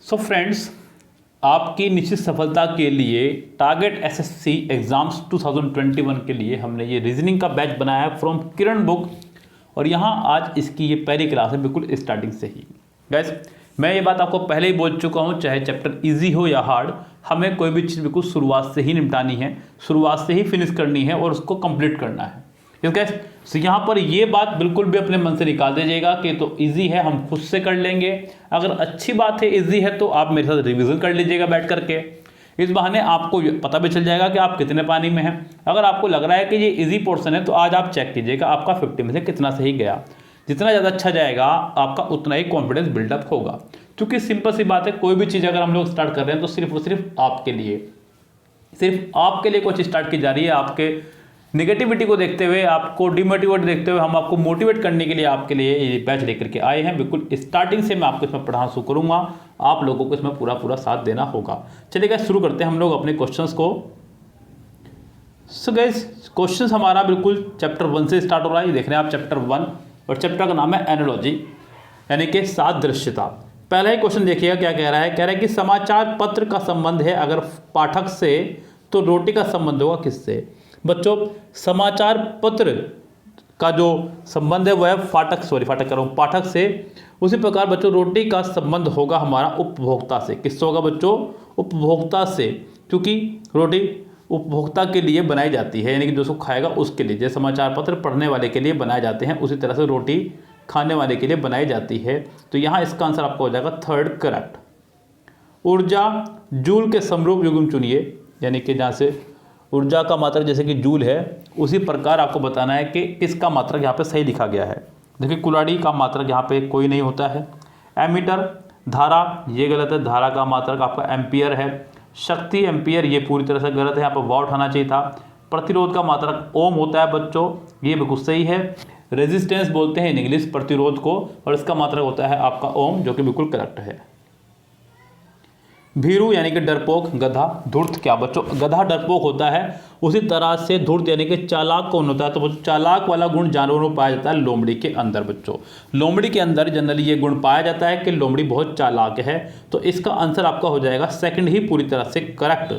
So friends, आपकी निश्चित सफलता के लिए टारगेट एसएससी एग्जाम्स 2021 के लिए हमने ये रीजनिंग का बैच बनाया है फ्रॉम किरण बुक। और यहाँ आज इसकी ये पहली क्लास है बिल्कुल स्टार्टिंग से ही। गैस, मैं ये बात आपको पहले ही बोल चुका हूँ, चाहे चैप्टर इजी हो या हार्ड, हमें कोई भी चीज़ बिल्कुल शुरुआत से ही निपटानी है, शुरुआत से ही फिनिश करनी है और उसको कंप्लीट करना है। गैस, तो यहाँ पर ये बात बिल्कुल भी अपने मन से निकाल दीजिएगा कि तो इजी है, हम खुद से कर लेंगे। अगर अच्छी बात है, इजी है, तो आप मेरे साथ रिवीजन कर लीजिएगा बैठ करके। इस बहाने आपको पता भी चल जाएगा कि आप कितने पानी में हैं। अगर आपको लग रहा है कि ये इजी पोर्शन है, तो आज आप चेक कीजिएगा आपका 50 में से कितना सही गया। जितना ज़्यादा अच्छा जाएगा आपका उतना ही कॉन्फिडेंस बिल्डअप होगा। क्योंकि सिंपल सी बात है, कोई भी चीज़ अगर हम लोग स्टार्ट कर रहे हैं तो सिर्फ और सिर्फ आपके लिए, कुछ स्टार्ट की जा रही है। आपके निगेटिविटी को देखते हुए, आपको डिमोटिवेट देखते हुए, हम आपको मोटिवेट करने के लिए आपके लिए ये बैच लेकर के आए हैं। बिल्कुल स्टार्टिंग से मैं आपको इसमें पढ़ाना शुरू करूंगा, आप लोगों को इसमें पूरा साथ देना होगा। चलिए गाइस, शुरू करते हैं हम लोग अपने क्वेश्चंस को। सो गाइस, क्वेश्चंस हमारा बिल्कुल चैप्टर 1 से स्टार्ट हो रहा है। ये देख रहे हैं आप चैप्टर 1, और चैप्टर का नाम है एनालॉजी, यानी कि सादृश्यता। पहला ही क्वेश्चन देखिएगा क्या कह रहा है। कह रहा है कि समाचार पत्र का संबंध है अगर पाठक से, तो रोटी का संबंध होगा किससे। बच्चों, समाचार पत्र का जो संबंध है वह पाठक से। उसी प्रकार बच्चों, रोटी का संबंध होगा हमारा उपभोक्ता से। किससे होगा बच्चों? उपभोक्ता से, क्योंकि रोटी उपभोक्ता के लिए बनाई जाती है, यानी कि जो उसको खाएगा उसके लिए। जैसे समाचार पत्र पढ़ने वाले के लिए बनाए जाते हैं, उसी तरह से रोटी खाने वाले के लिए बनाई जाती है। तो यहाँ इसका आंसर आपका हो जाएगा थर्ड करेक्ट। ऊर्जा जूल के समरूप युग्म चुनिए, यानी कि जहाँ से ऊर्जा का मात्रक जैसे कि जूल है, उसी प्रकार आपको बताना है कि किसका मात्रक यहाँ पे सही लिखा गया है। देखिए, कुल्हाड़ी का मात्रक यहाँ पे कोई नहीं होता है। एमीटर, धारा, ये गलत है। धारा का मात्रक आपका एम्पियर है। शक्ति, एम्पियर, ये पूरी तरह से गलत है, यहाँ पर वॉट होना चाहिए था। प्रतिरोध का मात्रक ओम होता है बच्चों, ये बिल्कुल सही है। रेजिस्टेंस बोलते हैं इन इंग्लिश प्रतिरोध को, और इसका मात्रक होता है आपका ओम, जो कि बिल्कुल करेक्ट है। भीरू यानी कि डरपोक, गधा। धूर्त क्या बच्चों? गधा डरपोक होता है, उसी तरह से धूर्त यानी कि चालाक कौन होता है? तो बच्चों, चालाक वाला गुण जानवरों में पाया जाता है लोमड़ी के अंदर। बच्चों, लोमड़ी के अंदर जनरली ये गुण पाया जाता है कि लोमड़ी बहुत चालाक है। तो इसका आंसर आपका हो जाएगा सेकंड ही पूरी तरह से करेक्ट।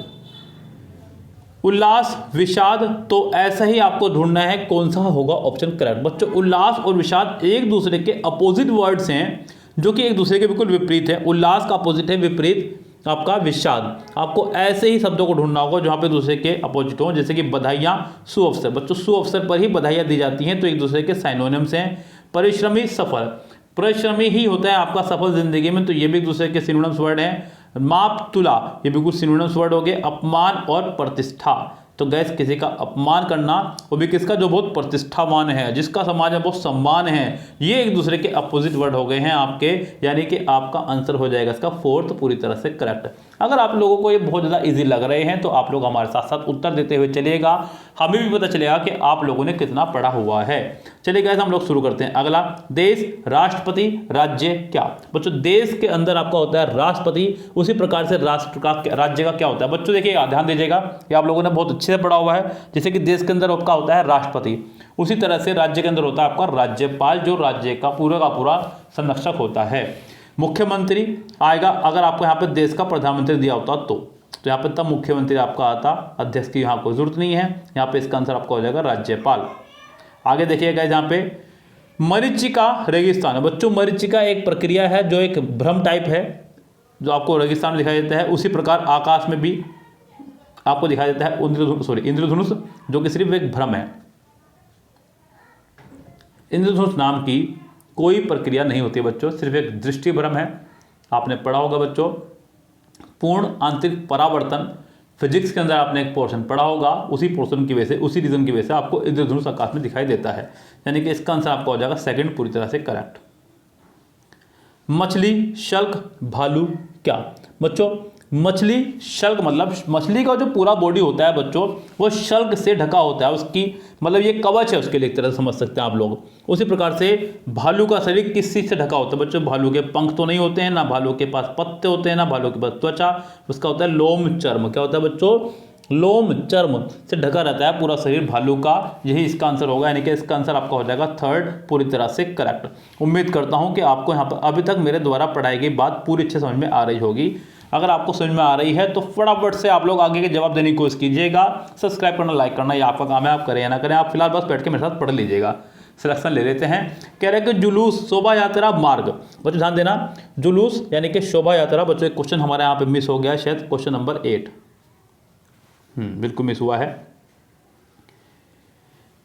उल्लास, विषाद, तो ऐसा ही आपको ढूंढना है कौन सा होगा ऑप्शन करेक्ट। बच्चों, उल्लास और विषाद एक दूसरे के अपोजिट वर्ड्स हैं, जो कि एक दूसरे के बिल्कुल विपरीत है। उल्लास का अपोजिट है विपरीत आपका विषाद। आपको ऐसे ही शब्दों को ढूंढना होगा जहाँ पे दूसरे के अपोजिट हो, जैसे कि बधाइयाँ, सुअवसर। बच्चों, सुअवसर पर ही बधाइयाँ दी जाती हैं, तो एक दूसरे के साइनोनिम्स हैं। परिश्रमी, सफल, परिश्रमी ही होता है आपका सफल जिंदगी में, तो ये भी एक दूसरे के सिनोनिम्स वर्ड हैं। माप, तुला, ये बिल्कुल सिनोनिम्स वर्ड हो गए। अपमान और प्रतिष्ठा, तो गैस किसी का अपमान करना, वो भी किसका? जो बहुत प्रतिष्ठावान है, जिसका समाज में बहुत सम्मान है, ये एक दूसरे के अपोजिट वर्ड हो गए हैं आपके, यानी कि आपका आंसर हो जाएगा इसका फोर्थ पूरी तरह से करेक्ट। अगर आप लोगों को ये बहुत ज़्यादा इजी लग रहे हैं, तो आप लोग हमारे साथ साथ उत्तर देते हुए चलिएगा, हमें भी पता चलेगा कि आप लोगों ने कितना पढ़ा हुआ है। चलिए गैस, हम लोग शुरू करते हैं। अगला, देश, राष्ट्रपति, राज्य क्या। बच्चों, देश के अंदर आपका होता है राष्ट्रपति, उसी प्रकार से राष्ट्र का, राज्य का क्या होता है। बच्चों देखिएगा, ध्यान दीजिएगा, ये आप लोगों ने बहुत अच्छे से पढ़ा हुआ है। जैसे कि देश के अंदर आपका होता है राष्ट्रपति, उसी तरह से राज्य के अंदर होता है आपका राज्यपाल, जो राज्य का पूरा संरक्षक होता है। मुख्यमंत्री आएगा अगर आपको यहाँ पे देश का प्रधानमंत्री दिया होता तो यहाँ पे तब मुख्यमंत्री आपका आता, अध्यक्ष की यहाँ कोई जरूरत नहीं है। यहाँ पे इसका आंसर आपका हो जाएगा राज्यपाल। आगे देखिएगा, यहाँ पे मरीचिका रेगिस्तान है। बच्चों, मरीचिका एक प्रक्रिया है जो एक भ्रम टाइप है, जो आपको रेगिस्तान में दिखाई देता है। उसी प्रकार आकाश में भी आपको दिखाई देता है इंद्रधनुष, जो कि सिर्फ एक भ्रम है। इंद्रधनुष नाम की कोई प्रक्रिया नहीं होती बच्चों, सिर्फ एक दृष्टि भ्रम है। आपने पढ़ा होगा बच्चों, पूर्ण आंतरिक परावर्तन, फिजिक्स के अंदर आपने एक पोर्शन पढ़ा होगा, उसी पोर्शन की वजह से, उसी रीजन की वजह से आपको इंद्रधनुष आकाश में दिखाई देता है, यानी कि इसका आंसर आपका हो जाएगा सेकंड पूरी तरह से करेक्ट। मछली, शल्क, भालू क्या। बच्चों, मछली, शल्क मतलब मछली का जो पूरा बॉडी होता है बच्चों, वो शल्क से ढका होता है, उसकी मतलब ये कवच है उसके लिए, एक तरह से समझ सकते हैं आप लोग। उसी प्रकार से भालू का शरीर किस चीज़ से ढका होता है बच्चों? भालू के पंख तो नहीं होते हैं, ना भालू के पास पत्ते होते हैं, ना भालू के पास त्वचा, उसका होता है लोम चर्म। क्या होता है बच्चों? लोम चर्म से ढका रहता है पूरा शरीर भालू का, यही इसका आंसर होगा, यानी कि इसका आंसर आपका हो जाएगा थर्ड पूरी तरह से करेक्ट। उम्मीद करता हूं कि आपको यहाँ पर अभी तक मेरे द्वारा पढ़ाई गई बात पूरी अच्छे समझ में आ रही होगी। अगर आपको समझ में आ रही है तो फटाफट से आप लोग आगे के जवाब देने की कोशिश कीजिएगा। सब्सक्राइब करना, लाइक करना, ये आपका काम है, आप करें या ना करें, आप फिलहाल बस बैठ के मेरे साथ पढ़ लीजिएगा। सिलेक्शन ले लेते हैं। कह रहे हैं कि जुलूस, शोभा यात्रा, मार्ग। बच्चों ध्यान देना, जुलूस यानी कि शोभा यात्रा। बच्चों एक क्वेश्चन हमारे यहाँ पे मिस हो गया, शायद क्वेश्चन नंबर 8 बिल्कुल मिस हुआ है।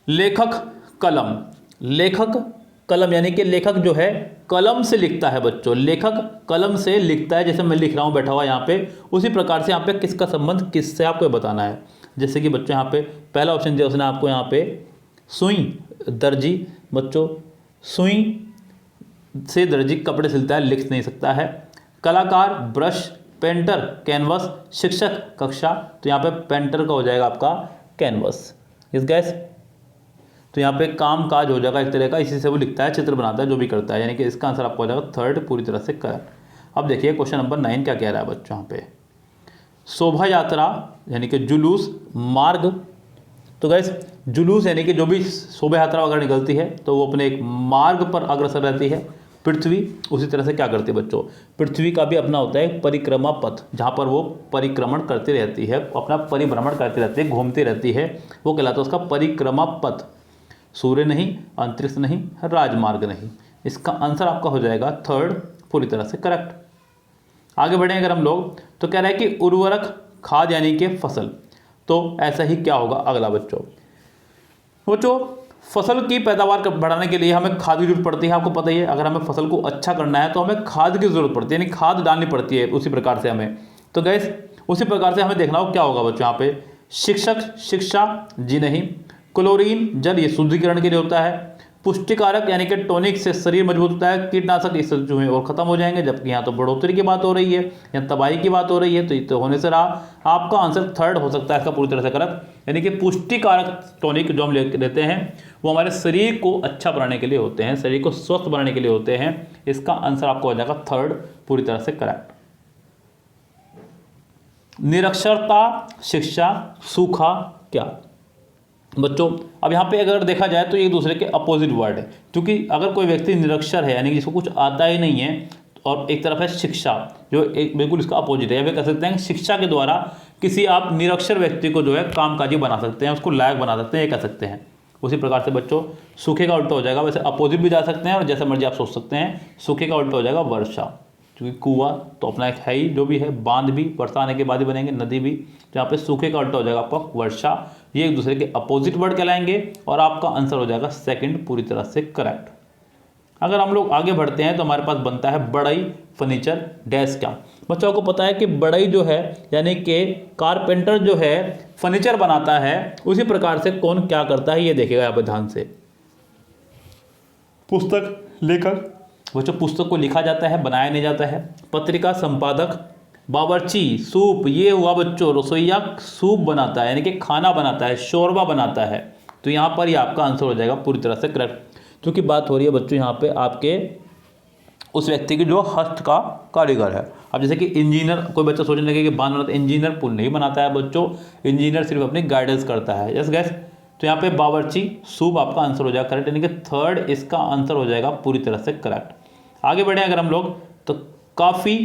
लेखक कलम, लेखक कलम यानी कि लेखक जो है कलम से लिखता है बच्चों, लेखक कलम से लिखता है, जैसे मैं लिख रहा हूँ बैठा हुआ यहाँ पे, उसी प्रकार से यहाँ पे किसका संबंध किससे आपको बताना है। जैसे कि बच्चों यहाँ पे पहला ऑप्शन दिया उसने आपको यहाँ पे सुई, दर्जी। बच्चों सुई से दर्जी कपड़े सिलता है, लिख नहीं सकता है। कलाकार ब्रश, पेंटर कैनवस, शिक्षक कक्षा। तो यहाँ पे पेंटर का हो जाएगा आपका कैनवस। इस गैस तो यहाँ पे काम काज हो जाएगा एक तरह का, इसी से वो लिखता है, चित्र बनाता है, जो भी करता है, यानी कि इसका आंसर आपको हो जाएगा थर्ड पूरी तरह से करेक्ट। अब देखिए क्वेश्चन नंबर 9 क्या कह रहा है बच्चों यहाँ पे। शोभा यात्रा यानी कि जुलूस, मार्ग। तो गैस जुलूस यानी कि जो भी शोभा यात्रा वगैरह निकलती है तो वो अपने एक मार्ग पर अग्रसर रहती है। पृथ्वी उसी तरह से क्या करती है बच्चों, पृथ्वी का भी अपना होता है परिक्रमा पथ, जहाँ पर वो परिक्रमण करती रहती है, अपना परिभ्रमण करती रहती है, घूमती रहती है, वो कहलाता है उसका परिक्रमा पथ। सूर्य नहीं, अंतरिक्ष नहीं, राजमार्ग नहीं। इसका आंसर आपका हो जाएगा थर्ड पूरी तरह से करेक्ट। आगे बढ़ें अगर हम लोग तो कह रहा है कि उर्वरक, खाद यानी कि फसल। तो ऐसा ही क्या होगा अगला बच्चों। फसल की पैदावार बढ़ाने के लिए हमें खाद की जरूरत पड़ती है, आपको पता ही है। अगर हमें फसल को अच्छा करना है तो हमें खाद की जरूरत पड़ती है, यानी खाद डालनी पड़ती है उसी प्रकार से हमें। तो गैस उसी प्रकार से हमें देखना हो क्या होगा बच्चों यहाँ पे। शिक्षक, शिक्षा जी नहीं। क्लोरीन जल, ये शुद्धिकरण के लिए होता है। पुष्टिकारक यानी कि टॉनिक से शरीर मजबूत होता है। कीटनाशक, इससे चूहे और खत्म हो जाएंगे, जबकि यहाँ तो बढ़ोतरी की बात हो रही है, यहाँ तबाही की बात हो रही है, तो ये तो होने से रहा। आपका आंसर थर्ड हो सकता है इसका पूरी तरह से करेक्ट, यानी कि पुष्टिकारक टॉनिक जो हम लेते हैं वो हमारे शरीर को अच्छा बनाने के लिए होते हैं, शरीर को स्वस्थ बनाने के लिए होते हैं। इसका आंसर आपको हो जाएगा थर्ड पूरी तरह से करेक्ट। निरक्षरता, शिक्षा, सूखा क्या। बच्चों अब यहाँ पे अगर देखा जाए तो एक दूसरे के अपोजिट वर्ड है, क्योंकि अगर कोई व्यक्ति निरक्षर है यानी कि जिसको कुछ आता ही नहीं है, और एक तरफ है शिक्षा जो एक बिल्कुल इसका अपोजिट है, या फिर कह सकते हैं शिक्षा के द्वारा किसी आप निरक्षर व्यक्ति को जो है कामकाजी बना सकते हैं, उसको लायक बना सकते हैं, ये कह सकते हैं। उसी प्रकार से बच्चों सूखे का उल्टा हो जाएगा, वैसे अपोजिट भी जा सकते हैं और जैसे मर्जी आप सोच सकते हैं। सूखे का उल्टा हो जाएगा वर्षा, क्योंकि कुआं तो अपना एक है ही, जो भी है, बांध भी वर्षा आने के बाद ही बनेंगे, नदी भी। तो यहाँ पे सूखे का उल्टा हो जाएगा आपका वर्षा। ये एक दूसरे के अपोजिट वर्ड कहलाएंगे और आपका आंसर हो जाएगा सेकंड पूरी तरह से करेक्ट। अगर हम लोग आगे बढ़ते हैं तो हमारे पास बनता है बढ़ई, फर्नीचर, डैश क्या। बच्चों को पता है कि बढ़ई जो है यानी कि कारपेंटर जो है फर्नीचर बनाता है, उसी प्रकार से कौन क्या करता है ये देखेगा यहाँ पे ध्यान से। पुस्तक लेखक, बच्चों पुस्तक को लिखा जाता है, बनाया नहीं जाता है। पत्रिका संपादक, बावर्ची, सूप, ये हुआ बच्चों रसोईया सूप बनाता है यानी कि खाना बनाता है, शोरबा बनाता है। तो यहाँ पर ही आपका आंसर हो जाएगा पूरी तरह से करेक्ट, क्योंकि बात हो रही है बच्चों यहाँ पे आपके उस व्यक्ति की जो हस्त का कारीगर है। अब जैसे कि इंजीनियर, कोई बच्चा सोचने लगे कि बांध बनाता है, इंजीनियर पुल नहीं बनाता है बच्चों, इंजीनियर सिर्फ अपनी गाइडेंस करता है। यस गैस, तो यहाँ पे बावर्ची सूप आपका आंसर हो जाएगा करेक्ट, यानी कि थर्ड इसका आंसर हो जाएगा पूरी तरह से करेक्ट। आगे बढ़े अगर हम लोग तो काफ़ी,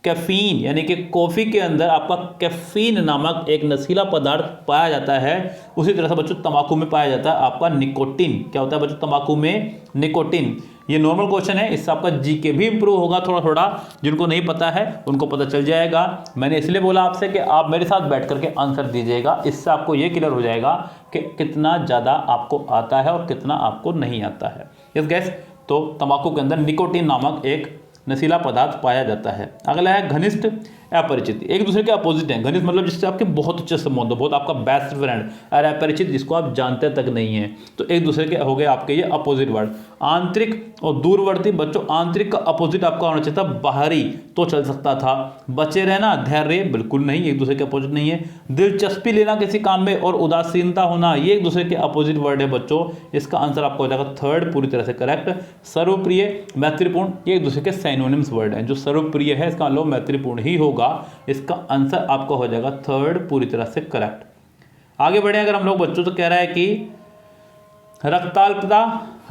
कैफीन यानी कि कॉफ़ी के अंदर आपका कैफीन नामक एक नशीला पदार्थ पाया जाता है। उसी तरह से बच्चों तंबाकू में पाया जाता है आपका निकोटिन। क्या होता है बच्चों तंबाकू में? निकोटिन। ये नॉर्मल क्वेश्चन है, इससे आपका जीके भी इंप्रूव होगा थोड़ा थोड़ा। जिनको नहीं पता है उनको पता चल जाएगा। मैंने इसलिए बोला आपसे कि आप मेरे साथ बैठ करके आंसर दीजिएगा, इससे आपको ये क्लियर हो जाएगा कि कितना ज़्यादा आपको आता है और कितना आपको नहीं आता है। यस गैस, तो तंबाकू के अंदर निकोटिन नामक एक नशीला पदार्थ पाया जाता है। अगला है घनिष्ठ, अपरिचित। एक दूसरे के अपोजिट हैं। घनिष्ठ मतलब जिससे आपके बहुत अच्छे संबंध हो, बहुत आपका बेस्ट फ्रेंड, और अपरिचित जिसको आप जानते तक नहीं है। तो एक दूसरे के हो गए आपके ये अपोजिट वर्ड। आंतरिक और दूरवर्ती, बच्चों आंतरिक का अपोजिट आपका होना चाहिए था बाहरी, तो चल सकता था। बचे रहना, धैर्य, बिल्कुल नहीं, एक दूसरे के अपोजिट नहीं है। दिलचस्पी लेना किसी काम में और उदासीनता होना, ये एक दूसरे के अपोजिट वर्ड है बच्चों। इसका आंसर आपको हो जाएगा थर्ड पूरी तरह से करेक्ट। सर्वप्रिय, मैत्रीपूर्ण, ये एक दूसरे के साइनोनिम्स वर्ड हैं। जो सर्वप्रिय है इसका मतलब मैत्रीपूर्ण ही होगा। इसका आंसर आपका हो जाएगा थर्ड पूरी तरह से करेक्ट। आगे बढ़े अगर हम लोग बच्चों, तो कह रहा है कि रक्ताल्पता,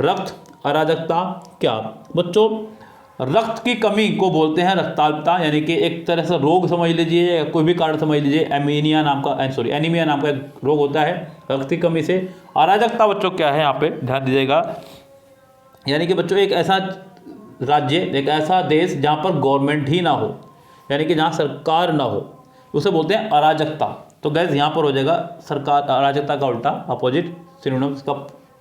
रक्त अराजकता क्या। बच्चों रक्त की कमी को बोलते हैं रक्ताल्पता, यानी कि एक तरह से रोग समझ लीजिए या कोई भी कारण समझ लीजिए। एनीमिया नाम का एक रोग होता है रक्त की कमी से। अराजकता बच्चों क्या है, यहाँ पे ध्यान दीजिएगा, यानी कि बच्चों एक ऐसा राज्य, एक ऐसा देश जहाँ पर गवर्नमेंट ही ना हो, यानी कि जहाँ सरकार ना हो, उसे बोलते हैं अराजकता। तो गैस यहाँ पर हो जाएगा सरकार, अराजकता का उल्टा अपोजिट सिनोनिम, इसका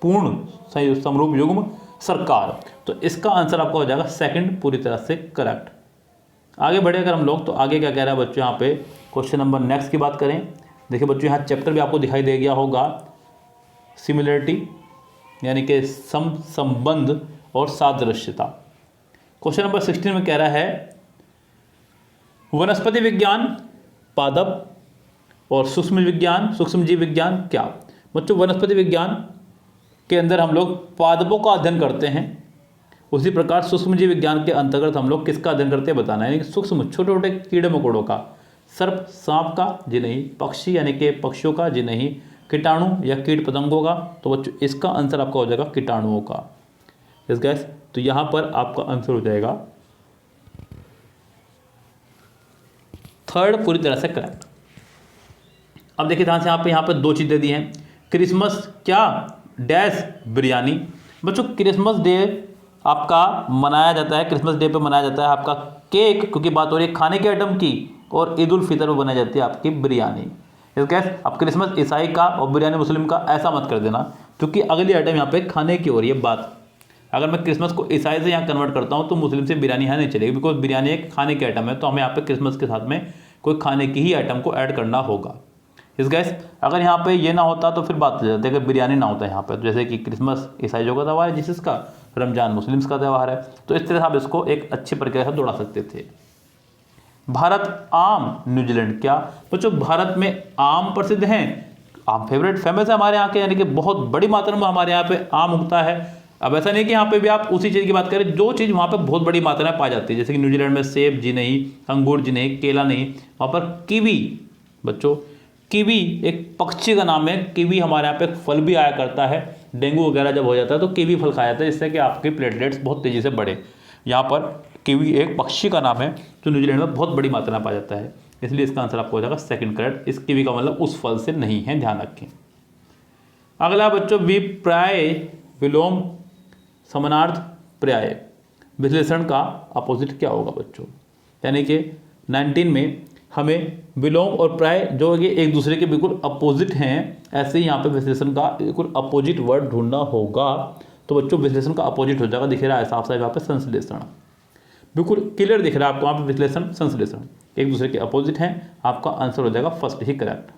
पूर्ण समरूप युग्म सरकार। तो इसका आंसर आपका हो जाएगा सेकंड, पूरी तरह से करेक्ट। आगे बढ़े अगर हम लोग, तो आगे क्या कह रहा है बच्चों, यहाँ पे क्वेश्चन नंबर नेक्स्ट की बात करें। देखिए बच्चों यहाँ चैप्टर भी आपको दिखाई दे गया होगा, सिमिलरिटी यानी कि संबंध और सादृश्यता। क्वेश्चन नंबर 16 में कह रहा है वनस्पति विज्ञान, पादप और सूक्ष्म विज्ञान, सूक्ष्म जीव विज्ञान क्या। बच्चों वनस्पति विज्ञान के अंदर हम लोग पादपों का अध्ययन करते हैं, उसी प्रकार सूक्ष्म जीव विज्ञान के अंतर्गत हम लोग किसका अध्ययन करते हैं बताना है, यानी कि सूक्ष्म छोटे छोटे कीड़े मकोड़ों का, सर्प सांप का जी नहीं, पक्षी यानी कि पक्षियों का जी नहीं, कीटाणु या कीट पतंगों का। तो बच्चों इसका आंसर आपका हो जाएगा कीटाणुओं का। यस गैस, तो यहाँ पर आपका आंसर हो जाएगा थर्ड, पूरी तरह से करेक्ट। अब देखिए ध्यान से यहाँ पे दो चीज़ें दी हैं। क्रिसमस क्या डैश बिरयानी। बच्चों क्रिसमस डे आपका मनाया जाता है, क्रिसमस डे पे मनाया जाता है आपका केक, क्योंकि बात हो रही है खाने के आइटम की, और ईद उल फितर में बनाई जाती है आपकी बिरयानी। इस गैस अब क्रिसमस ईसाई का और बिरयानी मुस्लिम का, ऐसा मत कर देना, क्योंकि अगली आइटम यहाँ पे खाने की हो रही है बात। अगर मैं क्रिसमस को ईसाई से यहाँ कन्वर्ट करता हूँ तो मुस्लिम से बिरयानी यहाँ नहीं चलेगी, बिकॉज बिरयानी एक खाने के आइटम है, तो हमें यहाँ पे क्रिसमस के साथ में कोई खाने की ही आइटम को ऐड करना होगा। इस गैस अगर यहाँ पे ये ना होता तो फिर बात हो जाती है, अगर बिरयानी ना होता है यहाँ पे, तो जैसे कि क्रिसमस ईसाइयों का त्यौहार है जीसस का, रमजान मुस्लिम्स का त्यौहार है, तो इस तरह से आप इसको एक अच्छी प्रक्रिया से दौड़ा सकते थे। भारत आम, न्यूजीलैंड क्या। बच्चों भारत में आम प्रसिद्ध हैं, आम फेमस है हमारे यहाँ के, यानी कि बहुत बड़ी मात्रा में हमारे यहाँ पे आम उगता है। अब ऐसा नहीं कि यहाँ पे भी आप उसी चीज़ की बात करें, जो चीज़ वहाँ पे बहुत बड़ी मात्रा में पाई जाती है, जैसे कि न्यूजीलैंड में सेब जी नहीं, अंगूर जी नहीं, केला नहीं, वहाँ पर कीवी। बच्चों कीवी एक पक्षी का नाम है, कीवी हमारे यहाँ पे फल भी आया करता है, डेंगू वगैरह जब हो जाता है तो कीवी फल खाया जाता है, जिससे कि आपके प्लेटलेट्स बहुत तेज़ी से बढ़े। यहाँ पर कीवी एक पक्षी का नाम है जो न्यूजीलैंड में बहुत बड़ी मात्रा में पाया जाता है, इसलिए इसका आंसर आपको हो जाएगा सेकंड करेक्ट। इस कीवी का मतलब उस फल से नहीं है, ध्यान रखें। अगला बच्चों विपर्याय, विलोम, समानार्थ, पर्याय, विश्लेषण का अपोजिट क्या होगा बच्चों। यानी कि 19 में हमें विलोम और पर्याय जो ये एक दूसरे के बिल्कुल अपोजिट हैं, ऐसे ही यहाँ पे विश्लेषण का बिल्कुल अपोजिट वर्ड ढूंढना होगा। तो बच्चों विश्लेषण का अपोजिट हो जाएगा, दिख रहा है साफ साफ यहाँ पे संश्लेषण, बिल्कुल क्लियर दिख रहा है आपको वहाँ पे विश्लेषण संश्लेषण एक दूसरे के अपोजिट हैं, आपका आंसर हो जाएगा फर्स्ट ही करेक्ट।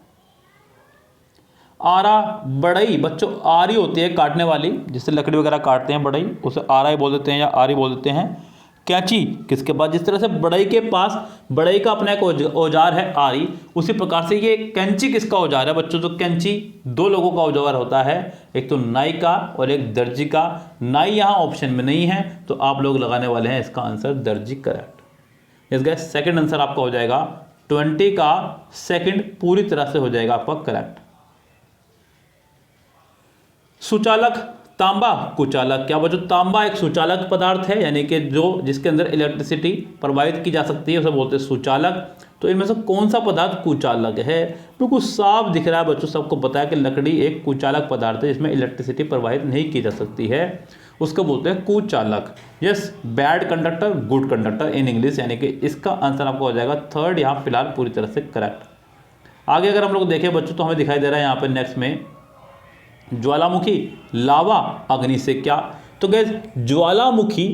आरा बढ़ई, बच्चों आरी होती है काटने वाली, जिससे लकड़ी वगैरह काटते हैं बढ़ई, उसे आरा ही बोल देते हैं या आरी बोल देते हैं। कैंची किसके पास, जिस तरह से बढ़ई के पास बढ़ई का अपना एक औजार है आरी, उसी प्रकार से ये कैंची किसका औजार है बच्चों। तो कैंची दो लोगों का औजार होता है, एक तो नाई का और एक दर्जी का। नाई यहाँ ऑप्शन में नहीं है, तो आप लोग लगाने वाले हैं इसका आंसर दर्जी करेक्ट। इस गैस सेकेंड आंसर आपका हो जाएगा 20 का सेकेंड, पूरी तरह से हो जाएगा आपका करेक्ट। सुचालक, तांबा, कुचालक क्या बच्चों। तांबा एक सुचालक पदार्थ है, यानी कि जो जिसके अंदर इलेक्ट्रिसिटी प्रवाहित की जा सकती है, उसे बोलते हैं सुचालक। तो इनमें से कौन सा पदार्थ कुचालक है, बिल्कुल साफ दिख रहा है बच्चों, सबको पता है कि लकड़ी एक कुचालक पदार्थ है जिसमें इलेक्ट्रिसिटी प्रवाहित नहीं की जा सकती है, उसको बोलते हैं कुचालक। Yes, bad conductor, good conductor in English, यानी कि इसका आंसर आपको हो जाएगा थर्ड यहाँ फिलहाल पूरी तरह से करेक्ट। आगे अगर हम लोग देखें बच्चों तो हमें दिखाई दे रहा है यहाँ पे नेक्स्ट में ज्वालामुखी, लावा, अग्नि से क्या। तो गैस ज्वालामुखी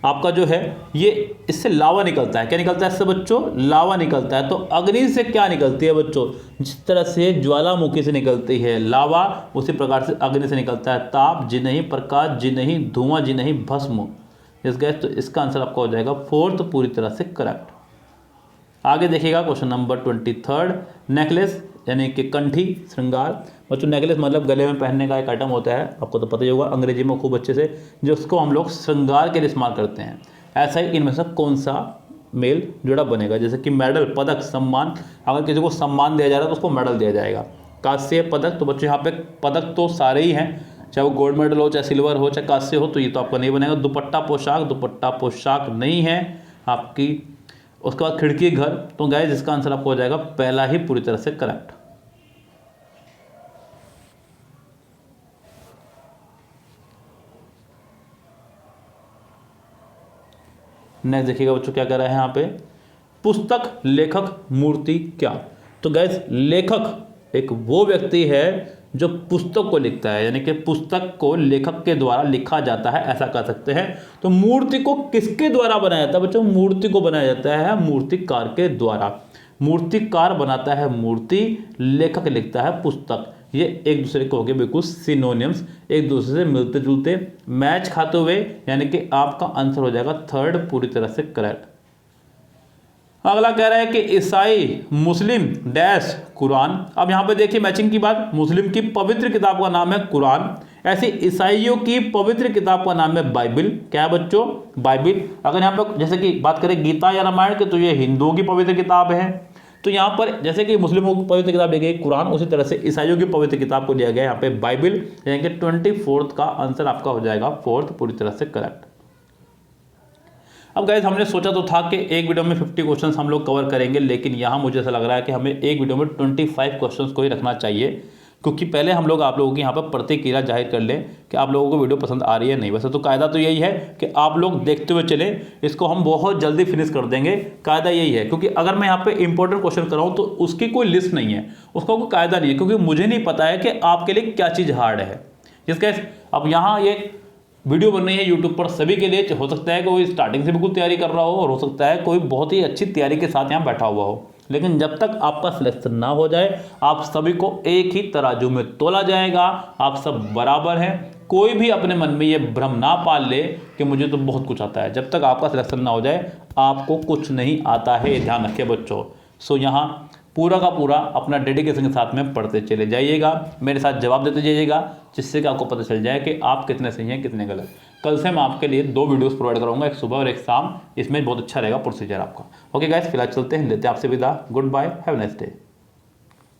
आपका जो है ये इससे लावा निकलता है, क्या निकलता है इससे बच्चों, लावा निकलता है। तो अग्नि से क्या निकलती है बच्चों, जिस तरह से ज्वालामुखी से निकलती है लावा, उसी प्रकार से अग्नि से निकलता है ताप जी नहीं, प्रकाश जी नहीं, धुआं जी नहीं, भस्म। इस गैस तो इसका आंसर आपका हो जाएगा फोर्थ, पूरी तरह से करेक्ट। आगे देखिएगा क्वेश्चन नंबर 23, नेकलेस यानी कि कंठी, श्रृंगार। बच्चों नेकलेस मतलब गले में पहनने का एक आइटम होता है, आपको तो पता ही होगा अंग्रेजी में खूब अच्छे से, जो उसको हम लोग श्रृंगार के लिए इस्तेमाल करते हैं। ऐसा ही इनमें से कौन सा मेल जोड़ा बनेगा, जैसे कि मेडल, पदक, सम्मान। अगर किसी को सम्मान दिया जा रहा है तो उसको मेडल दिया जाएगा, कांस्य पदक, तो बच्चों यहाँ पे पदक तो सारे ही हैं, चाहे वो गोल्ड मेडल हो, चाहे सिल्वर हो, चाहे कांस्य हो, तो ये तो आपका नहीं बनेगा। दुपट्टा पोशाक नहीं है आपकी। उसके बाद खिड़की घर, तो गाइस इसका आंसर आपको हो जाएगा पहला ही पूरी तरह से करेक्ट। नेक्स्ट देखिएगा बच्चों क्या कह रहा है यहाँ पे, पुस्तक, लेखक, मूर्ति क्या। तो गाइस लेखक एक वो व्यक्ति है जो पुस्तक को लिखता है, यानी कि पुस्तक को लेखक के द्वारा लिखा जाता है, ऐसा कह सकते हैं। तो मूर्ति को किसके द्वारा बनाया जाता है बच्चों, मूर्ति को बनाया जाता है मूर्तिकार के द्वारा। मूर्तिकार बनाता है मूर्ति, लेखक लिखता है पुस्तक। ये एक दूसरे को हो गए बिल्कुल सिनोनिम्स, एक दूसरे से मिलते जुलते, मैच खाते हुए, यानी कि आपका आंसर हो जाएगा थर्ड पूरी तरह से करेक्ट। अगला कह रहा है कि ईसाई, मुस्लिम डैश कुरान। अब यहाँ पे देखिए मैचिंग की बात, मुस्लिम की पवित्र किताब का नाम है कुरान, ऐसे ईसाइयों की पवित्र किताब का नाम है बाइबिल। क्या है बच्चों, बाइबिल। अगर यहाँ पर जैसे कि बात करें गीता या रामायण की, तो ये हिंदुओं की पवित्र किताब है। तो यहाँ पर जैसे कि मुस्लिमों की पवित्र किताब ली गई कुरान, उसी तरह से ईसाइयों की पवित्र किताब को लिया गया यहाँ पे बाइबिल, यानी कि 24 का आंसर आपका हो जाएगा 4 पूरी तरह से करेक्ट। अब गाइस हमने सोचा तो था कि एक वीडियो में 50 क्वेश्चंस हम लोग कवर करेंगे, लेकिन यहाँ मुझे ऐसा लग रहा है कि हमें एक वीडियो में 25 क्वेश्चंस को ही रखना चाहिए, क्योंकि पहले हम लोग आप लोगों की यहाँ पर प्रतिक्रिया जाहिर कर लें कि आप लोगों को वीडियो पसंद आ रही है नहीं। वैसे तो कायदा तो यही है कि आप लोग देखते हुए चलें, इसको हम बहुत जल्दी फिनिश कर देंगे, कायदा यही है। क्योंकि अगर मैं यहाँ पे इंपॉर्टेंट क्वेश्चन कराऊँ तो उसकी कोई लिस्ट नहीं है, उसका कोई कायदा नहीं है, क्योंकि मुझे नहीं पता है कि आपके लिए क्या चीज़ हार्ड है। जिसके अब यहाँ ये वीडियो बन रही है यूट्यूब पर सभी के लिए, हो सकता है कोई स्टार्टिंग से बिल्कुल तैयारी कर रहा हो, और हो सकता है कोई बहुत ही अच्छी तैयारी के साथ यहाँ बैठा हुआ हो, लेकिन जब तक आपका सिलेक्शन ना हो जाए आप सभी को एक ही तराजू में तोला जाएगा। आप सब बराबर हैं, कोई भी अपने मन में ये भ्रम ना पाल ले कि मुझे तो बहुत कुछ आता है। जब तक आपका सिलेक्शन ना हो जाए आपको कुछ नहीं आता है, ये ध्यान रखिए बच्चों। सो यहाँ पूरा का पूरा अपना डेडिकेशन के साथ में पढ़ते चले जाइएगा, मेरे साथ जवाब देते जाइएगा, जिससे कि आपको पता चल जाए कि आप कितने सही हैं कितने गलत। कल से मैं आपके लिए 2 वीडियोस प्रोवाइड कराऊंगा, एक सुबह और एक शाम। इसमें बहुत अच्छा रहेगा प्रोसीजर आपका। ओके गाइस, फिलहाल चलते हैं, लेते हैं आपसे विदा। Good bye, have a nice day.